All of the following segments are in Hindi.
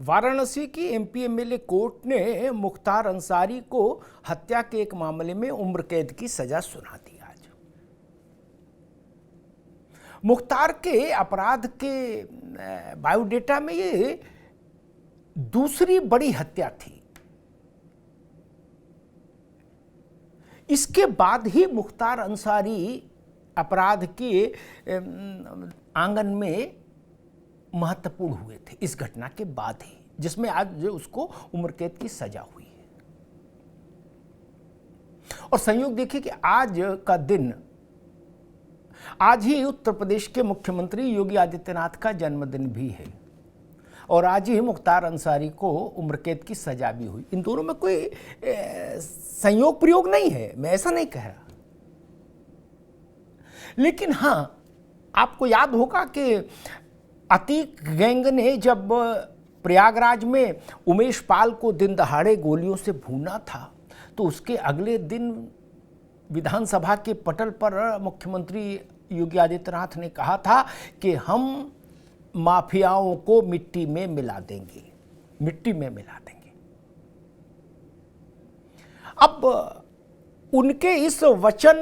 वाराणसी की एमपी एमएलए कोर्ट ने मुख्तार अंसारी को हत्या के एक मामले में उम्र कैद की सजा सुना दी। आज मुख्तार के अपराध के बायोडेटा में ये दूसरी बड़ी हत्या थी। इसके बाद ही मुख्तार अंसारी अपराध के आंगन में महत्वपूर्ण हुए थे, इस घटना के बाद ही, जिसमें आज जो उसको उम्र कैद की सजा हुई है। और संयोग देखिए कि आज का दिन, आज ही उत्तर प्रदेश के मुख्यमंत्री योगी आदित्यनाथ का जन्मदिन भी है और आज ही मुख्तार अंसारी को उम्र कैद की सजा भी हुई। इन दोनों में कोई संयोग प्रयोग नहीं है, मैं ऐसा नहीं कह रहा, लेकिन हां, आपको याद होगा कि अतीक गैंग ने जब प्रयागराज में उमेश पाल को दिन दहाड़े गोलियों से भूना था तो उसके अगले दिन विधानसभा के पटल पर मुख्यमंत्री योगी आदित्यनाथ ने कहा था कि हम माफियाओं को मिट्टी में मिला देंगे, मिट्टी में मिला देंगे। अब उनके इस वचन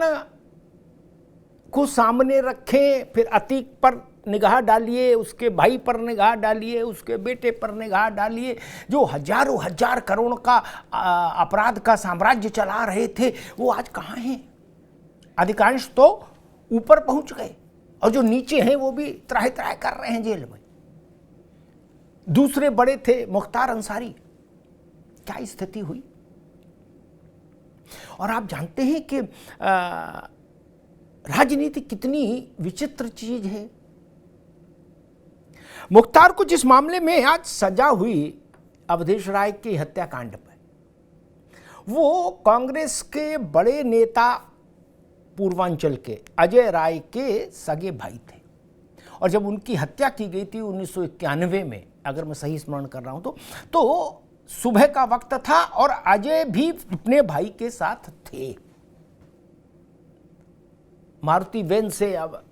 को सामने रखें, फिर अतीक पर निगाह डालिए, उसके भाई पर निगाह डालिए, उसके बेटे पर निगाह डालिए, जो हजारों हजार करोड़ का अपराध का साम्राज्य चला रहे थे, वो आज कहाँ हैं? अधिकांश तो ऊपर पहुंच गए और जो नीचे हैं वो भी त्राहि त्राहि कर रहे हैं जेल में। दूसरे बड़े थे मुख्तार अंसारी, क्या स्थिति हुई। और आप जानते हैं कि राजनीति कितनी विचित्र चीज है। मुख्तार को जिस मामले में आज सजा हुई अवधेश राय के हत्याकांड पर, वो कांग्रेस के बड़े नेता पूर्वांचल के अजय राय के सगे भाई थे और जब उनकी हत्या की गई थी 1991 में, अगर मैं सही स्मरण कर रहा हूं तो सुबह का वक्त था और अजय भी अपने भाई के साथ थे। मारुति वैन से अब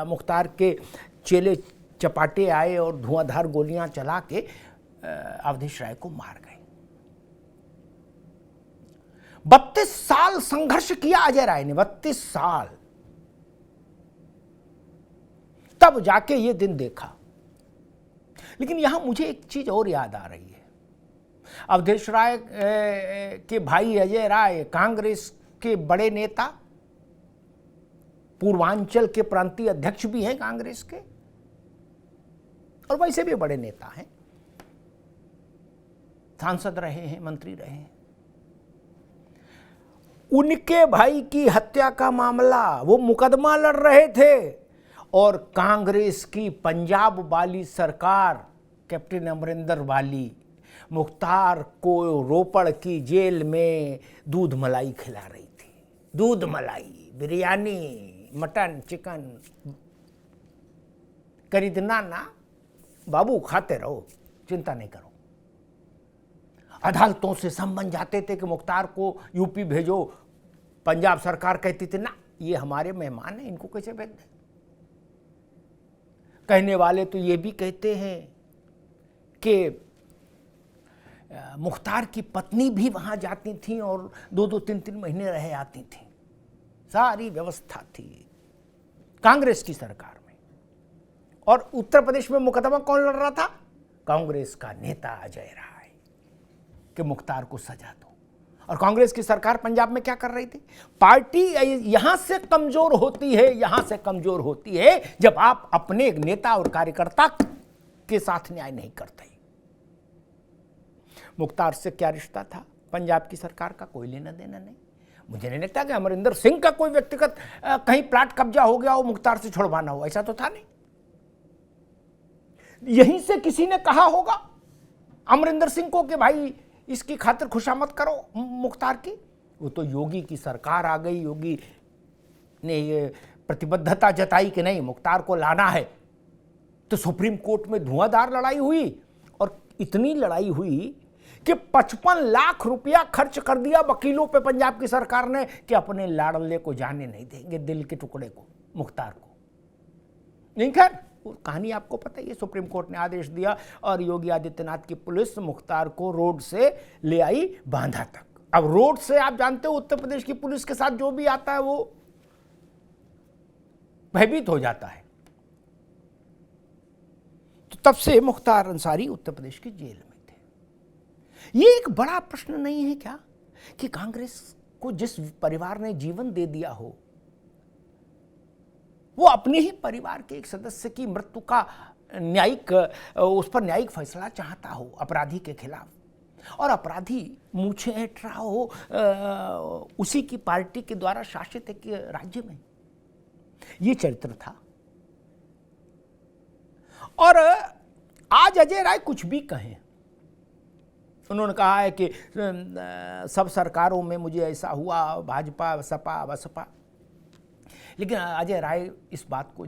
मुख्तार के चेले चपाटे आए और धुआंधार गोलियां चला के अवधेश राय को मार गए। 32 साल संघर्ष किया अजय राय ने, 32 साल, तब जाके ये दिन देखा। लेकिन यहां मुझे एक चीज और याद आ रही है। अवधेश राय के भाई अजय राय कांग्रेस के बड़े नेता, पूर्वांचल के प्रांतीय अध्यक्ष भी हैं कांग्रेस के और वैसे भी बड़े नेता हैं, सांसद रहे हैं, मंत्री रहे हैं। उनके भाई की हत्या का मामला, वो मुकदमा लड़ रहे थे और कांग्रेस की पंजाब वाली सरकार, कैप्टन अमरिंदर वाली, मुख्तार को रोपड़ की जेल में दूध मलाई खिला रही थी। दूध मलाई, बिरयानी, मटन, चिकन खरीदना ना बाबू, खाते रहो, चिंता नहीं करो। अदालतों से समन जाते थे कि मुख्तार को यूपी भेजो, पंजाब सरकार कहती थी ना ये हमारे मेहमान हैं, इनको कैसे भेज दें। कहने वाले तो ये भी कहते हैं कि मुख्तार की पत्नी भी वहां जाती थी और 2-2, 3-3 महीने रह आती थी। सारी व्यवस्था थी कांग्रेस की सरकार में। और उत्तर प्रदेश में मुकदमा कौन लड़ रहा था? कांग्रेस का नेता अजय राय कि मुख्तार को सजा दो। और कांग्रेस की सरकार पंजाब में क्या कर रही थी? पार्टी यहां से कमजोर होती है, यहां से कमजोर होती है जब आप अपने एक नेता और कार्यकर्ता के साथ न्याय नहीं करते। मुख्तार से क्या रिश्ता था पंजाब की सरकार का? कोई लेना देना नहीं। मुझे नहीं लगता कि अमरिंदर सिंह का कोई व्यक्तिगत कहीं प्लाट कब्जा हो गया हो, मुख्तार से छुड़वाना हो, ऐसा तो था नहीं। यहीं से किसी ने कहा होगा अमरिंदर सिंह को कि भाई इसकी खातिर खुशामद करो मुख्तार की। वो तो योगी की सरकार आ गई, योगी ने ये प्रतिबद्धता जताई कि नहीं मुख्तार को लाना है, तो सुप्रीम कोर्ट में धुआंधार लड़ाई हुई और इतनी लड़ाई हुई कि 55 लाख रुपया खर्च कर दिया वकीलों पे पंजाब की सरकार ने कि अपने लाडले को जाने नहीं देंगे, दिल के टुकड़े को, मुख्तार को। नहीं, खैर कहानी आपको पता ही है। सुप्रीम कोर्ट ने आदेश दिया और योगी आदित्यनाथ की पुलिस मुख्तार को रोड से ले आई बांधा तक। अब रोड से आप जानते हो उत्तर प्रदेश की पुलिस के साथ जो भी आता है वो भयभीत हो जाता है। तो तब से मुख्तार अंसारी उत्तर प्रदेश की जेल में थे। ये एक बड़ा प्रश्न नहीं है क्या कि कांग्रेस को जिस परिवार ने जीवन दे दिया हो वो अपने ही परिवार के एक सदस्य की मृत्यु का उस पर न्यायिक फैसला चाहता हो अपराधी के खिलाफ, और अपराधी मूछें ऐंठ रहा हो उसी की पार्टी के द्वारा शासित एक राज्य में। ये चरित्र था। और आज अजय राय कुछ भी कहें, उन्होंने कहा है कि सब सरकारों में मुझे ऐसा हुआ, भाजपा सपा बसपा, लेकिन अजय राय इस बात को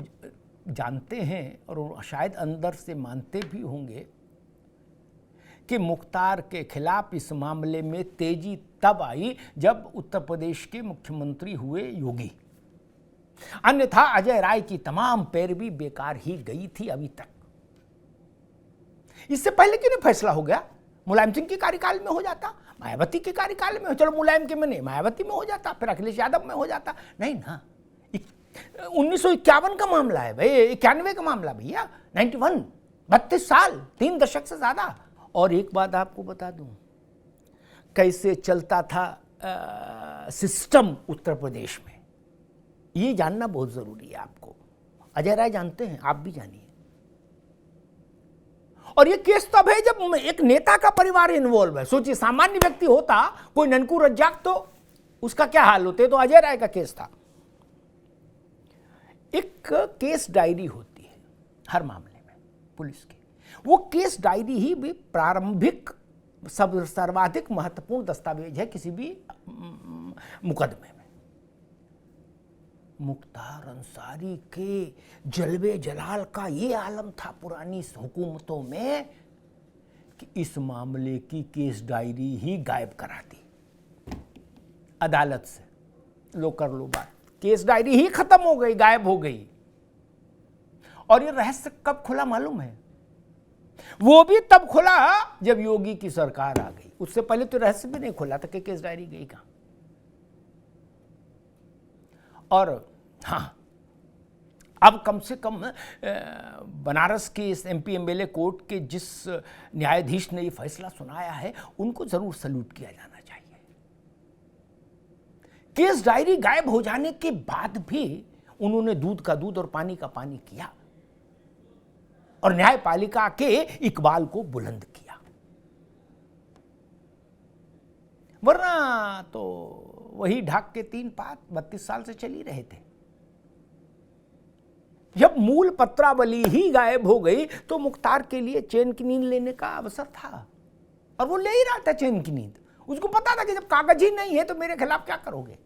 जानते हैं और शायद अंदर से मानते भी होंगे कि मुख्तार के खिलाफ इस मामले में तेजी तब आई जब उत्तर प्रदेश के मुख्यमंत्री हुए योगी। अन्यथा अजय राय की तमाम पैरवी बेकार ही गई थी अभी तक। इससे पहले क्यों नहीं फैसला हो गया? मुलायम सिंह के कार्यकाल में हो जाता, मायावती के कार्यकाल में, चलो मुलायम के में नहीं, मायावती में हो जाता, फिर अखिलेश यादव में हो जाता। नहीं ना, 1951 का मामला है भाई, 91 का मामला भैया, 91, 32 साल, 3 दशक से ज्यादा। और एक बात आपको बता दूं, कैसे चलता था सिस्टम उत्तर प्रदेश में, ये जानना बहुत जरूरी है आपको। अजय राय जानते हैं, आप भी जानिए। और ये केस तब है जब एक नेता का परिवार इन्वॉल्व है। सोचिए, सामान्य व्यक्ति होता, कोई ननकू रज्जाक, तो उसका क्या हाल होते। तो अजय राय का केस था। एक केस डायरी होती है हर मामले में पुलिस की, वो केस डायरी ही भी प्रारंभिक सर्वाधिक महत्वपूर्ण दस्तावेज है किसी भी मुकदमे में। मुख्तार अंसारी के जलवे जलाल का ये आलम था पुरानी हुकूमतों में कि इस मामले की केस डायरी ही गायब करा दी अदालत से। लो कर लो बात, केस डायरी ही खत्म हो गई, गायब हो गई। और ये रहस्य कब खुला मालूम है? वो भी तब खुला जब योगी की सरकार आ गई। उससे पहले तो रहस्य भी नहीं खुला था कि केस डायरी गई कहां। और हाँ, अब कम से कम बनारस के इस एमपी एमएलए कोर्ट के जिस न्यायाधीश ने ये फैसला सुनाया है उनको जरूर सल्यूट किया जाना चाहिए। केस डायरी गायब हो जाने के बाद भी उन्होंने दूध का दूध और पानी का पानी किया और न्यायपालिका के इकबाल को बुलंद किया। वरना तो वही ढाक के 3 पात 32 साल से चली रहे थे। जब मूल पत्रावली ही गायब हो गई तो मुख्तार के लिए चैन की नींद लेने का अवसर था, और वो ले ही रहा था चैन की नींद। उसको पता था कि जब कागज ही नहीं है तो मेरे खिलाफ क्या करोगे।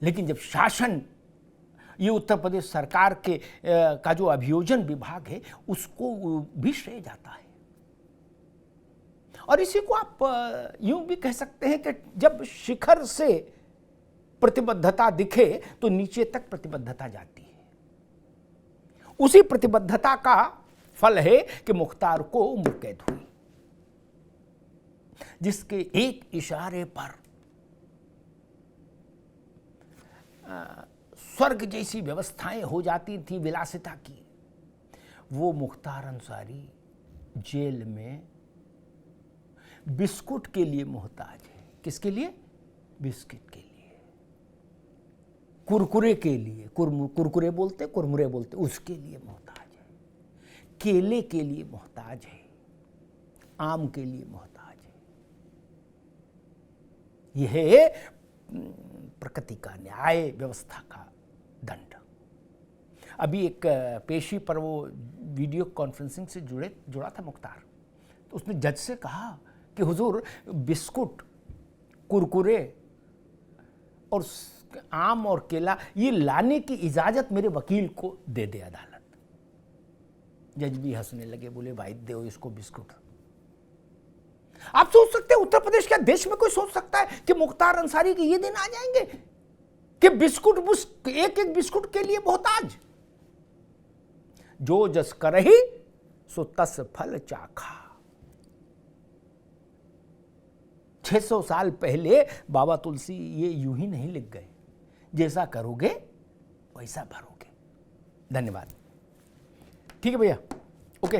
लेकिन जब शासन, ये उत्तर प्रदेश सरकार के का जो अभियोजन विभाग है उसको भी श्रेय जाता है। और इसी को आप यूं भी कह सकते हैं कि जब शिखर से प्रतिबद्धता दिखे तो नीचे तक प्रतिबद्धता जाती है। उसी प्रतिबद्धता का फल है कि मुख्तार को उम्र कैद हुई, जिसके एक इशारे पर स्वर्ग जैसी व्यवस्थाएं हो जाती थी विलासिता की। वो मुख्तार अंसारी जेल में बिस्कुट के लिए मोहताज है। किसके लिए? बिस्किट के लिए, कुरकुरे के लिए, कुरकुरे बोलते, कुरमुरे बोलते, उसके लिए मोहताज है। केले के लिए मोहताज है, आम के लिए मोहताज है। यह है प्रकृति का न्याय, व्यवस्था का दंड। अभी एक पेशी पर वो वीडियो कॉन्फ्रेंसिंग से जुड़ा था मुख्तार, तो उसने जज से कहा कि हुजूर, बिस्कुट, कुरकुरे और आम और केला ये लाने की इजाजत मेरे वकील को दे दे अदालत। जज भी हंसने लगे, बोले भाई दो इसको बिस्कुट। आप सोच सकते हैं उत्तर प्रदेश क्या देश में कोई सोच सकता है कि मुख्तार अंसारी के ये दिन आ जाएंगे कि बिस्कुट एक एक बिस्कुट के लिए मोहताज? जो जस करही सो तस फल चाखा। 600 साल पहले बाबा तुलसी ये यूं ही नहीं लिख गए, जैसा करोगे वैसा भरोगे। धन्यवाद। ठीक है भैया, ओके।